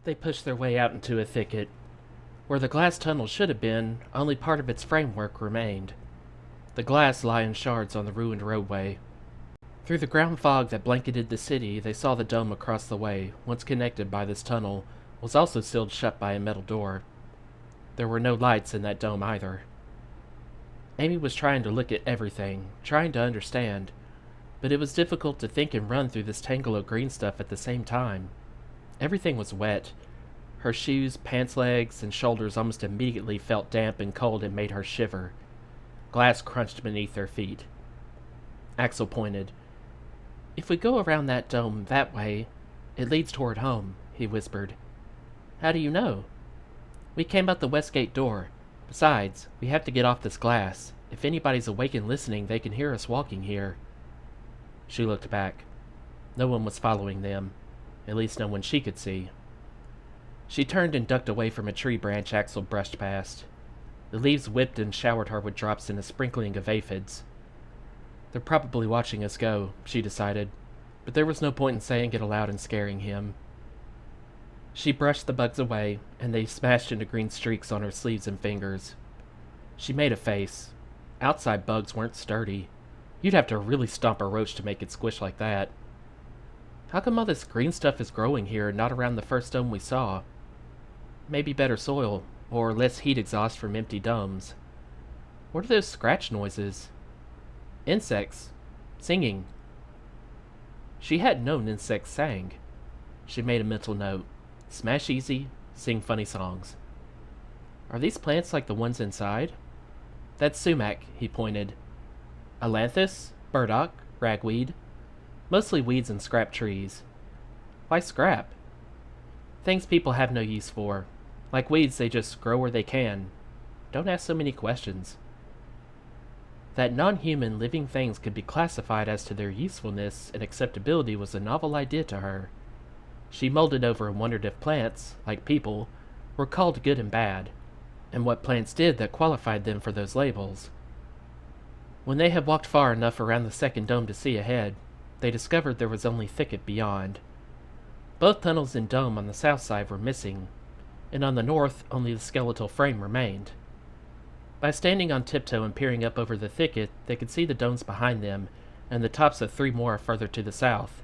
They pushed their way out into a thicket. Where the glass tunnel should have been, only part of its framework remained. The glass lay in shards on the ruined roadway. Through the ground fog that blanketed the city, they saw the dome across the way, once connected by this tunnel, was also sealed shut by a metal door. There were no lights in that dome either. Amy was trying to look at everything, trying to understand, but it was difficult to think and run through this tangle of green stuff at the same time. Everything was wet. Her shoes, pants legs, and shoulders almost immediately felt damp and cold and made her shiver. Glass crunched beneath their feet. Axel pointed. "If we go around that dome that way, it leads toward home," he whispered. "How do you know?" "We came out the west gate door. Besides, we have to get off this glass. If anybody's awake and listening, they can hear us walking here." She looked back. No one was following them. At least no one she could see. She turned and ducked away from a tree branch Axel brushed past. The leaves whipped and showered her with drops in a sprinkling of aphids. "They're probably watching us go," she decided, but there was no point in saying it aloud and scaring him. She brushed the bugs away, and they smashed into green streaks on her sleeves and fingers. She made a face. Outside bugs weren't sturdy. You'd have to really stomp a roach to make it squish like that. How come all this green stuff is growing here and not around the first dome we saw? Maybe better soil, or less heat exhaust from empty domes. What are those scratch noises? Insects. Singing. She hadn't known insects sang. She made a mental note. Smash easy, sing funny songs. Are these plants like the ones inside? That's sumac, he pointed. Ailanthus, burdock, ragweed. Mostly weeds and scrap trees. Why scrap? Things people have no use for. Like weeds, they just grow where they can. Don't ask so many questions. That non-human living things could be classified as to their usefulness and acceptability was a novel idea to her. She mulled it over and wondered if plants, like people, were called good and bad, and what plants did that qualified them for those labels. When they had walked far enough around the second dome to see ahead, they discovered there was only thicket beyond. Both tunnels and dome on the south side were missing, and on the north only the skeletal frame remained. By standing on tiptoe and peering up over the thicket, they could see the domes behind them and the tops of 3 more further to the south,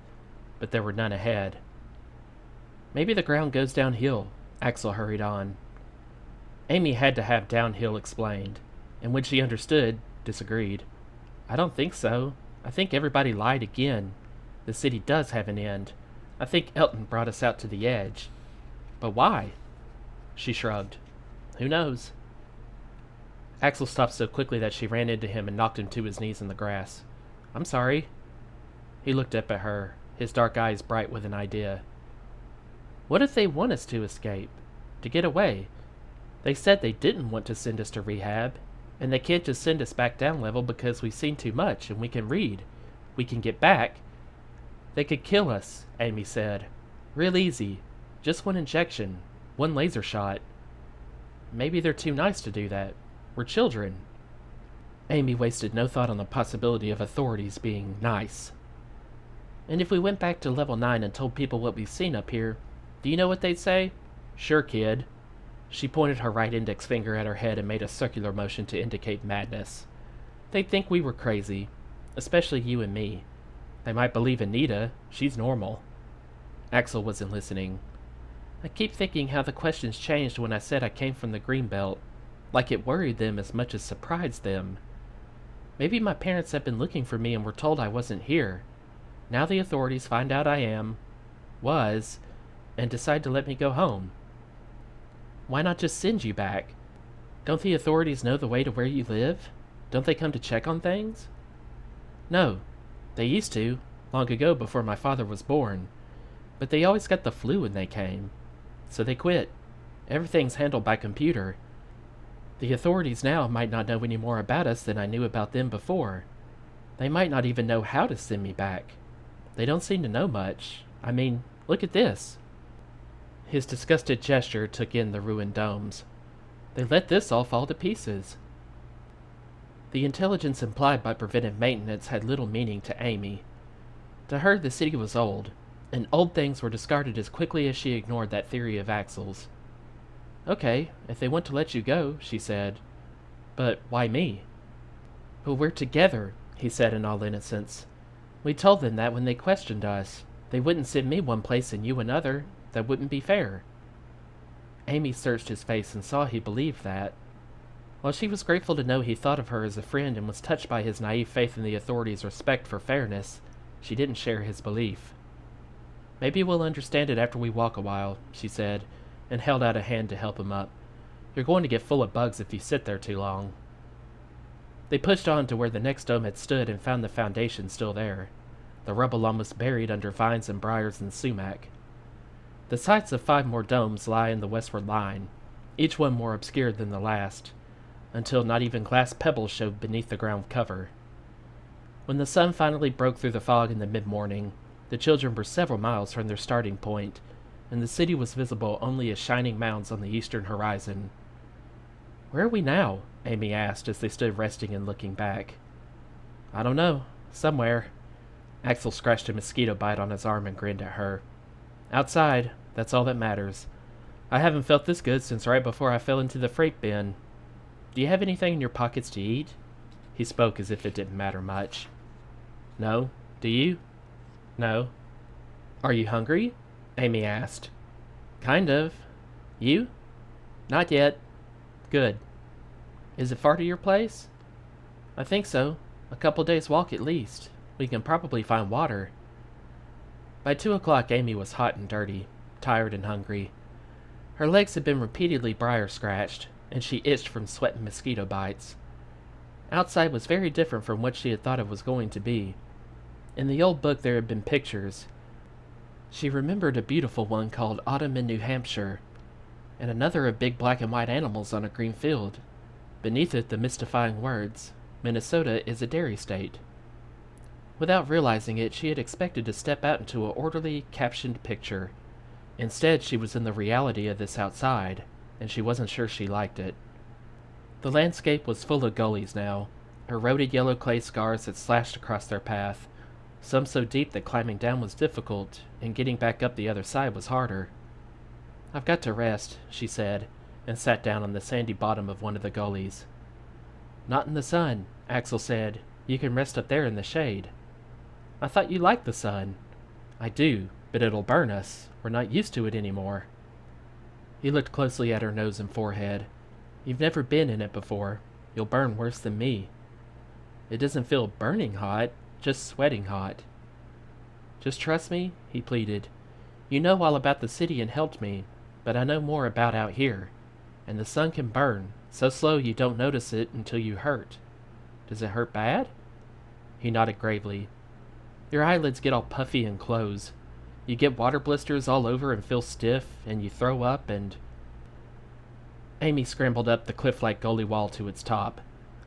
but there were none ahead. Maybe the ground goes downhill, Axel hurried on. Amy had to have downhill explained, and when she understood, disagreed. "I don't think so. I think everybody lied again. The city does have an end. I think Elton brought us out to the edge. But why?" She shrugged. "Who knows?" Axel stopped so quickly that she ran into him and knocked him to his knees in the grass. "I'm sorry." He looked up at her, his dark eyes bright with an idea. "What if they want us to escape? To get away? They said they didn't want to send us to rehab, and they can't just send us back down level because we've seen too much and we can read. We can get back." "They could kill us," Amy said. "Real easy. Just one injection. One laser shot." "Maybe they're too nice to do that. We're children." Amy wasted no thought on the possibility of authorities being nice. "And if we went back to level 9 and told people what we've seen up here, do you know what they'd say?" "Sure, kid." She pointed her right index finger at her head and made a circular motion to indicate madness. "They'd think we were crazy. Especially you and me. They might believe Anita. She's normal." Axel wasn't listening. "I keep thinking how the questions changed when I said I came from the Greenbelt. Like it worried them as much as surprised them. Maybe my parents have been looking for me and were told I wasn't here. Now the authorities find out I was, and decide to let me go home. Why not just send you back? Don't the authorities know the way to where you live? Don't they come to check on things?" "No. They used to, long ago before my father was born. But they always got the flu when they came. So they quit. Everything's handled by computer. The authorities now might not know any more about us than I knew about them before. They might not even know how to send me back. They don't seem to know much. I mean, look at this." His disgusted gesture took in the ruined domes. "They let this all fall to pieces." The intelligence implied by preventive maintenance had little meaning to Amy. To her, the city was old. and old things were discarded as quickly as she ignored that theory of Axel's. "Okay, if they want to let you go," she said. "But why me?" "But we're together," he said in all innocence. "We told them that when they questioned us. They wouldn't send me one place and you another. That wouldn't be fair." Amy searched his face and saw he believed that. While she was grateful to know he thought of her as a friend and was touched by his naive faith in the authorities' respect for fairness, she didn't share his belief. "Maybe we'll understand it after we walk a while," she said, and held out a hand to help him up. "You're going to get full of bugs if you sit there too long." They pushed on to where the next dome had stood and found the foundation still there, the rubble almost buried under vines and briars and sumac. The sites of 5 more domes lie in the westward line, each one more obscured than the last, until not even glass pebbles showed beneath the ground cover. When the sun finally broke through the fog in the mid-morning, the children were several miles from their starting point, and the city was visible only as shining mounds on the eastern horizon. "Where are we now?" Amy asked as they stood resting and looking back. "I don't know. Somewhere." Axel scratched a mosquito bite on his arm and grinned at her. "Outside. That's all that matters. I haven't felt this good since right before I fell into the freight bin. Do you have anything in your pockets to eat?" He spoke as if it didn't matter much. "No. Do you?" "No." "Are you hungry?" Amy asked. "Kind of. You?" "Not yet." "Good. Is it far to your place?" "I think so. A couple days' walk at least. We can probably find water." By 2 o'clock Amy was hot and dirty, tired and hungry. Her legs had been repeatedly briar-scratched, and she itched from sweat and mosquito bites. Outside was very different from what she had thought it was going to be. In the old book there had been pictures. She remembered a beautiful one called Autumn in New Hampshire, and another of big black and white animals on a green field. Beneath it the mystifying words, "Minnesota is a dairy state." Without realizing it, she had expected to step out into an orderly, captioned picture. Instead, she was in the reality of this outside, and she wasn't sure she liked it. The landscape was full of gullies now, eroded yellow clay scars that slashed across their path, some so deep that climbing down was difficult, and getting back up the other side was harder. "I've got to rest," she said, and sat down on the sandy bottom of one of the gullies. "Not in the sun," Axel said. "You can rest up there in the shade." "I thought you liked the sun." "I do, but it'll burn us. We're not used to it anymore." He looked closely at her nose and forehead. "You've never been in it before. You'll burn worse than me." "It doesn't feel burning hot, just sweating hot." "Just trust me," he pleaded. "You know all about the city and helped me, but I know more about out here. And the sun can burn, so slow you don't notice it until you hurt. Does it hurt bad?" He nodded gravely. "Your eyelids get all puffy and close. You get water blisters all over and feel stiff, and you throw up and—" Amy scrambled up the cliff-like gully wall to its top,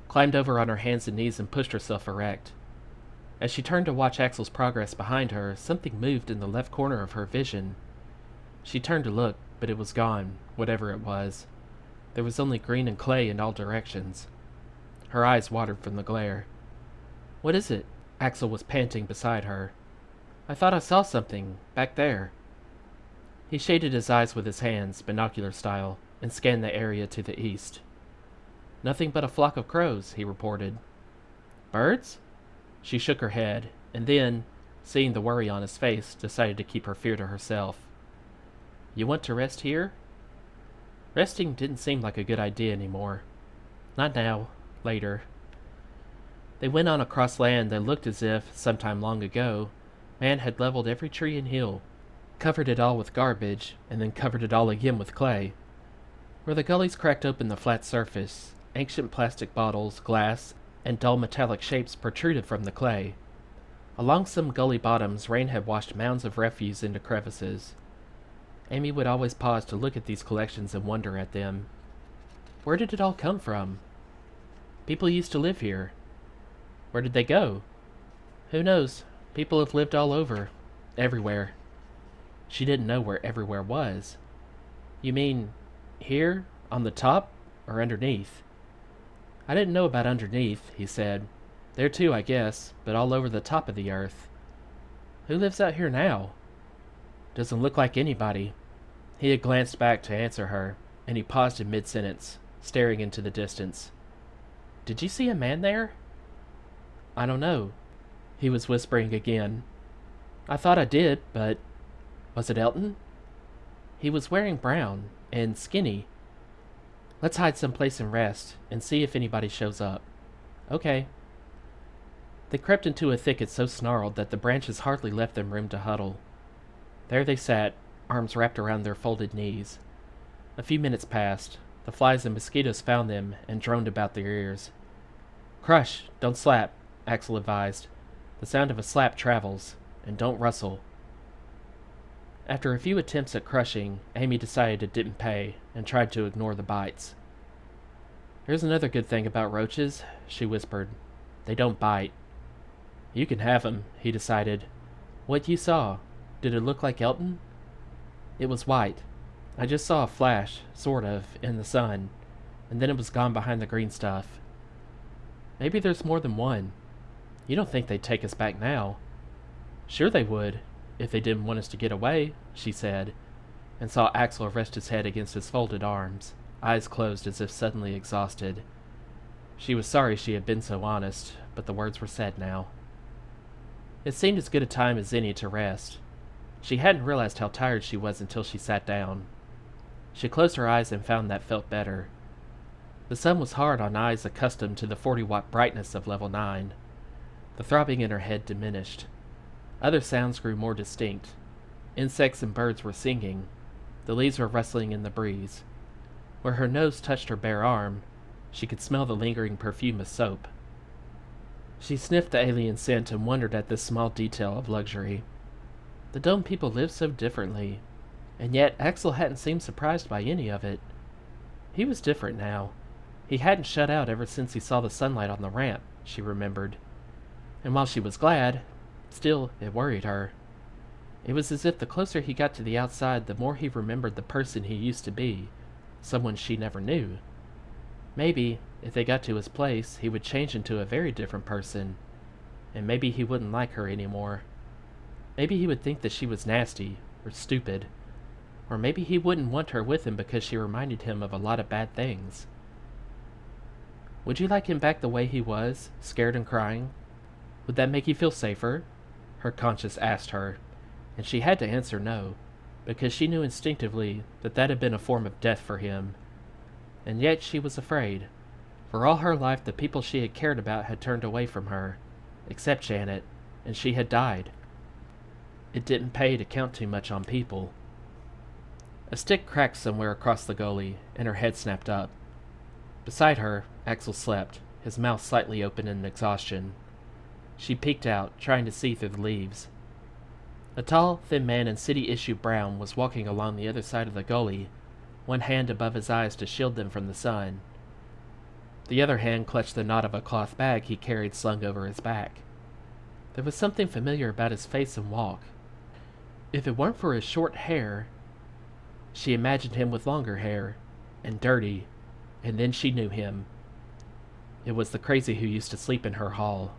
climbed over on her hands and knees and pushed herself erect. As she turned to watch Axel's progress behind her, something moved in the left corner of her vision. She turned to look, but it was gone, whatever it was. There was only green and clay in all directions. Her eyes watered from the glare. "What is it?" Axel was panting beside her. "I thought I saw something, back there." He shaded his eyes with his hands, binocular style, and scanned the area to the east. "Nothing but a flock of crows," he reported. "Birds?" She shook her head, and then, seeing the worry on his face, decided to keep her fear to herself. "You want to rest here?" Resting didn't seem like a good idea anymore. Not now. Later. They went on across land that looked as if, sometime long ago, man had leveled every tree and hill, covered it all with garbage, and then covered it all again with clay. Where the gullies cracked open the flat surface, ancient plastic bottles, glass, and dull metallic shapes protruded from the clay. Along some gully bottoms, rain had washed mounds of refuse into crevices. Amy would always pause to look at these collections and wonder at them. Where did it all come from? People used to live here. Where did they go? Who knows? People have lived all over. Everywhere. She didn't know where everywhere was. You mean, here, on the top, or underneath? I didn't know about underneath, he said. There too, I guess, but all over the top of the earth. Who lives out here now? Doesn't look like anybody." He had glanced back to answer her, and he paused in mid-sentence, staring into the distance. "Did you see a man there?" "I don't know." He was whispering again. "I thought I did, but... Was it Elton?" "He was wearing brown, and skinny." "Let's hide someplace and rest, and see if anybody shows up." "Okay." They crept into a thicket so snarled that the branches hardly left them room to huddle. There they sat, arms wrapped around their folded knees. A few minutes passed. The flies and mosquitoes found them and droned about their ears. "Crush, don't slap," Axel advised. "The sound of a slap travels, and don't rustle." After a few attempts at crushing, Amy decided it didn't pay, and tried to ignore the bites. "Here's another good thing about roaches," she whispered. "They don't bite." "You can have 'em," he decided. "What you saw, did it look like Elton?" "It was white. I just saw a flash, sort of, in the sun, and then it was gone behind the green stuff." "Maybe there's more than one. You don't think they'd take us back now?" "Sure they would, if they didn't want us to get away," she said, and saw Axel rest his head against his folded arms, eyes closed as if suddenly exhausted. She was sorry she had been so honest, but the words were said now. It seemed as good a time as any to rest. She hadn't realized how tired she was until she sat down. She closed her eyes and found that felt better. The sun was hard on eyes accustomed to the 40-watt brightness of level 9. The throbbing in her head diminished. Other sounds grew more distinct. Insects and birds were singing. The leaves were rustling in the breeze. Where her nose touched her bare arm, she could smell the lingering perfume of soap. She sniffed the alien scent and wondered at this small detail of luxury. The Dome people lived so differently, and yet Axel hadn't seemed surprised by any of it. He was different now. He hadn't shut out ever since he saw the sunlight on the ramp, she remembered. And while she was glad, still it worried her. It was as if the closer he got to the outside, the more he remembered the person he used to be, someone she never knew. Maybe, if they got to his place, he would change into a very different person, and maybe he wouldn't like her anymore. Maybe he would think that she was nasty, or stupid, or maybe he wouldn't want her with him because she reminded him of a lot of bad things. "Would you like him back the way he was, scared and crying? Would that make you feel safer?" her conscience asked her, and she had to answer no, because she knew instinctively that that had been a form of death for him. And yet she was afraid. For all her life the people she had cared about had turned away from her, except Janet, and she had died. It didn't pay to count too much on people. A stick cracked somewhere across the gully, and her head snapped up. Beside her, Axel slept, his mouth slightly open in exhaustion. She peeked out, trying to see through the leaves. A tall, thin man in city-issue brown was walking along the other side of the gully, one hand above his eyes to shield them from the sun. The other hand clutched the knot of a cloth bag he carried slung over his back. There was something familiar about his face and walk. If it weren't for his short hair... She imagined him with longer hair, and dirty, and then she knew him. It was the crazy who used to sleep in her hall.